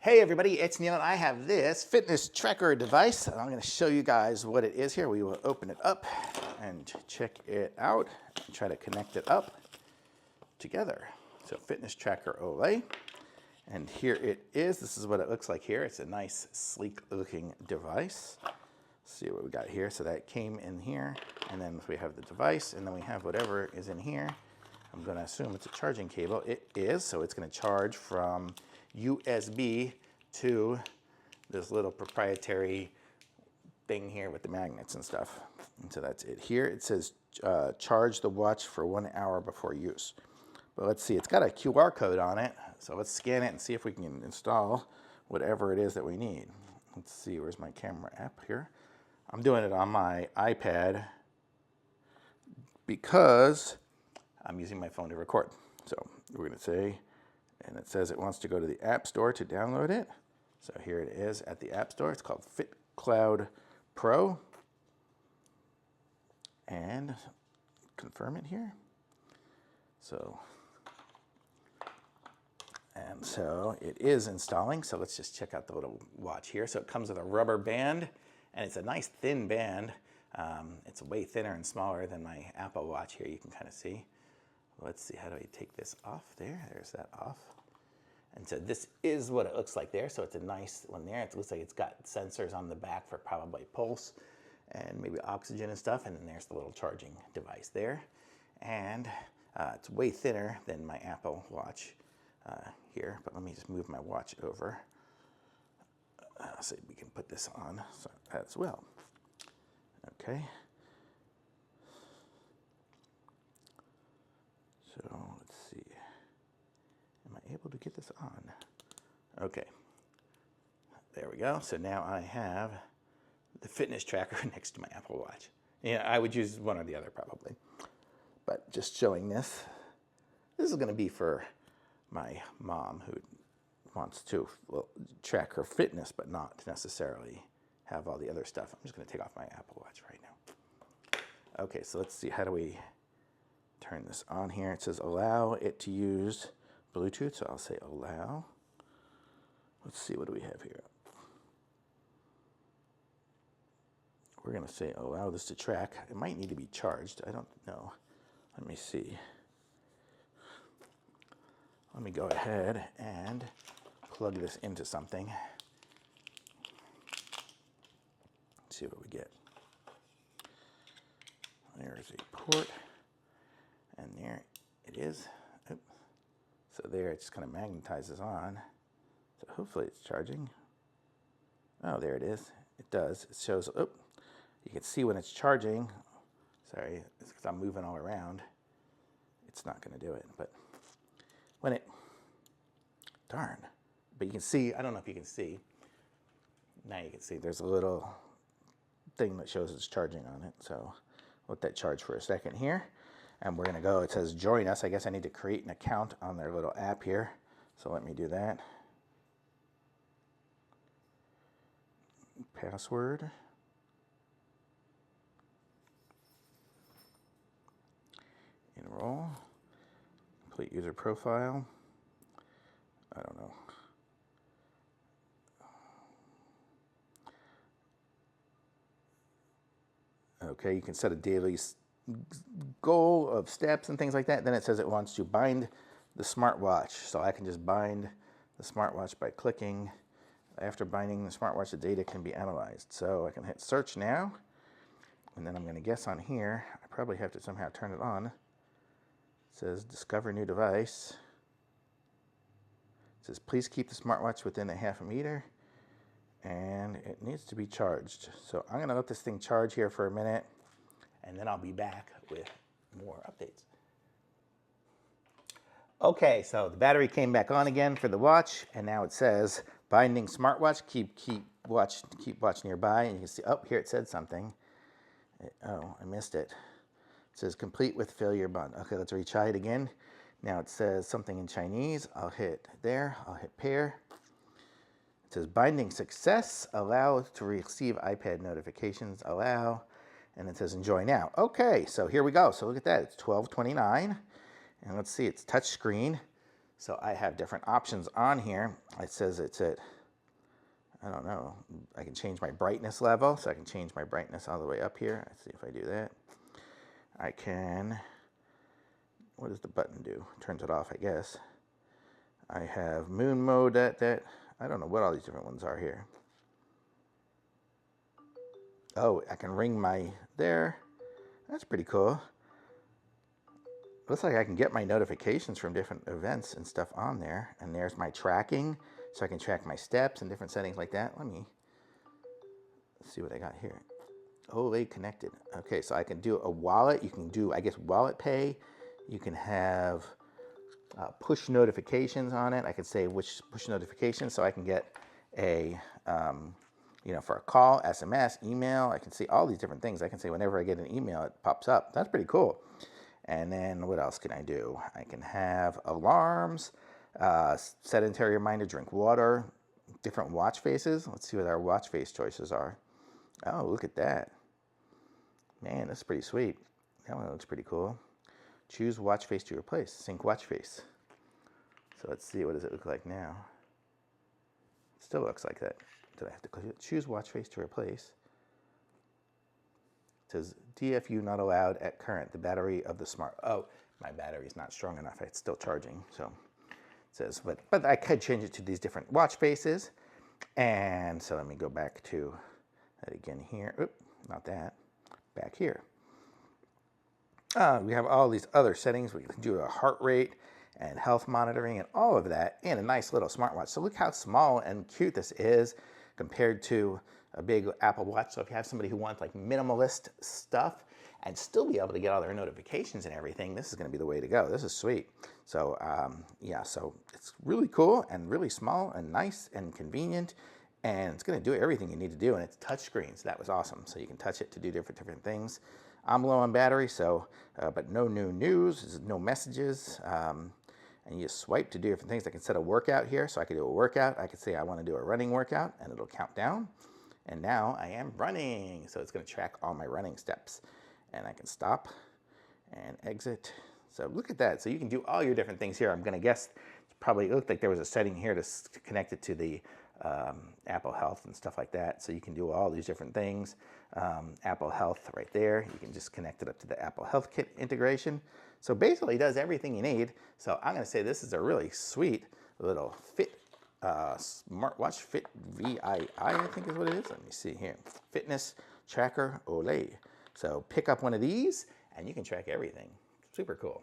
Hey everybody, it's Neil and I have this fitness tracker device. I'm going to show you guys what it is here. We will open it up and check it out and try to connect it up together. So fitness tracker Olay. And here it is. This is what it looks like here. It's a nice sleek looking device. Let's see what we got here. So that came in here, and then we have the device, and then we have whatever is in here. I'm going to assume it's a charging cable. It is, so it's going to charge from USB to this little proprietary thing here with the magnets and stuff. And so that's it. Here it says charge the watch for 1 hour before use. But let's see, it's got a QR code on it. So let's scan it and see if we can install whatever it is that we need. Let's see, where's my camera app here? I'm doing it on my iPad because I'm using my phone to record. So we're going to say, and it says it wants to go to the App Store to download it. So here it is at the App Store. It's called FitCloud Pro. And confirm it here. So it is installing. So let's just check out the little watch here. So it comes with a rubber band, and it's a nice thin band. It's way thinner and smaller than my Apple Watch here. You can kind of see. Let's see, how do I take this off there? There's that off. And so this is what it looks like there. So it's a nice one there. It looks like it's got sensors on the back for probably pulse and maybe oxygen and stuff. And then there's the little charging device there. And it's way thinner than my Apple Watch here. But let me just move my watch over so we can put this on as well. Okay. So let's see, am I able to get this on? Okay, there we go. So now I have the fitness tracker next to my Apple Watch. Yeah, I would use one or the other probably, but just showing this. This is going to be for my mom who wants to track her fitness, but not necessarily have all the other stuff. I'm just going to take off my Apple Watch right now. Okay, so let's see, how do we turn this on here? It says allow it to use Bluetooth, so I'll say allow. Let's see, what do we have here? We're going to say allow this to track. It might need to be charged. I don't know. Let me see. Let me go ahead and plug this into something. Let's see what we get. There's a port. And there it is. Oops. So there it just kind of magnetizes on. So hopefully it's charging. Oh, there it is. It does. It shows, oh, you can see when it's charging. Sorry, it's because I'm moving all around. It's not going to do it. But when it, darn. But you can see, I don't know if you can see. Now you can see there's a little thing that shows it's charging on it. So let that charge for a second here. And we're going to go, it says join us. I guess I need to create an account on their little app here. So let me do that. Password. Enroll. Complete user profile. I don't know. Okay, you can set a daily goal of steps and things like that. Then it says it wants to bind the smartwatch. So I can just bind the smartwatch by clicking. After binding the smartwatch, the data can be analyzed. So I can hit search now. And then I'm going to guess on here. I probably have to somehow turn it on. It says discover new device. It says please keep the smartwatch within a half a meter. And it needs to be charged. So I'm going to let this thing charge here for a minute. And then I'll be back with more updates. Okay, so the battery came back on again for the watch, and now it says binding smartwatch, keep watch nearby, and you can see, oh, here it said something. Oh, I missed it. It says complete with failure bond. Okay, let's retry it again. Now it says something in Chinese. I'll hit there, I'll hit pair. It says binding success, allow to receive iPad notifications, allow. And it says enjoy now. Okay, so here we go. So look at that. It's 12:29. And let's see, it's touch screen. So I have different options on here. It says it's at, I don't know, I can change my brightness level. So I can change my brightness all the way up here. Let's see if I do that. I can, what does the button do? Turns it off, I guess. I have moon mode, that, I don't know what all these different ones are here. Oh, I can ring my, there. That's pretty cool. Looks like I can get my notifications from different events and stuff on there. And there's my tracking, so I can track my steps and different settings like that. Let's see what I got here. Oh, they connected. Okay, so I can do a wallet. You can do, I guess, wallet pay. You can have push notifications on it. I can say which push notifications, so I can get a, you know, for a call, SMS, email. I can see all these different things. I can say whenever I get an email, it pops up. That's pretty cool. And then what else can I do? I can have alarms, sedentary reminder, drink water, different watch faces. Let's see what our watch face choices are. Oh, look at that. Man, that's pretty sweet. That one looks pretty cool. Choose watch face to replace. Sync watch face. So let's see, what does it look like now? Still looks like that. Did I have to click it? Choose watch face to replace. It says DFU not allowed at current. The battery of the smart. Oh, my battery is not strong enough. It's still charging. So it says, but I could change it to these different watch faces. And so let me go back to that again here. Oop, not that. Back here. We have all these other settings. We can do a heart rate and health monitoring and all of that in a nice little smartwatch. So look how small and cute this is compared to a big Apple Watch. So if you have somebody who wants like minimalist stuff and still be able to get all their notifications and everything, this is going to be the way to go. This is sweet. So yeah, so it's really cool and really small and nice and convenient, and it's going to do everything you need to do, and it's touchscreen, so that was awesome. So you can touch it to do different things. I'm low on battery, so but no new news, no messages, and you just swipe to do different things. I can set a workout here, so I can do a workout. I can say I want to do a running workout, and it'll count down. And now I am running, so it's going to track all my running steps. And I can stop and exit. So look at that. So you can do all your different things here. I'm going to guess it looked like there was a setting here to connect it to the Apple Health and stuff like that. So you can do all these different things. Apple Health right there. You can just connect it up to the Apple Health Kit integration. So basically it does everything you need. So I'm going to say this is a really sweet little smartwatch, FITVII, I think is what it is. Let me see here. Fitness Tracker Olay. So pick up one of these and you can track everything. Super cool.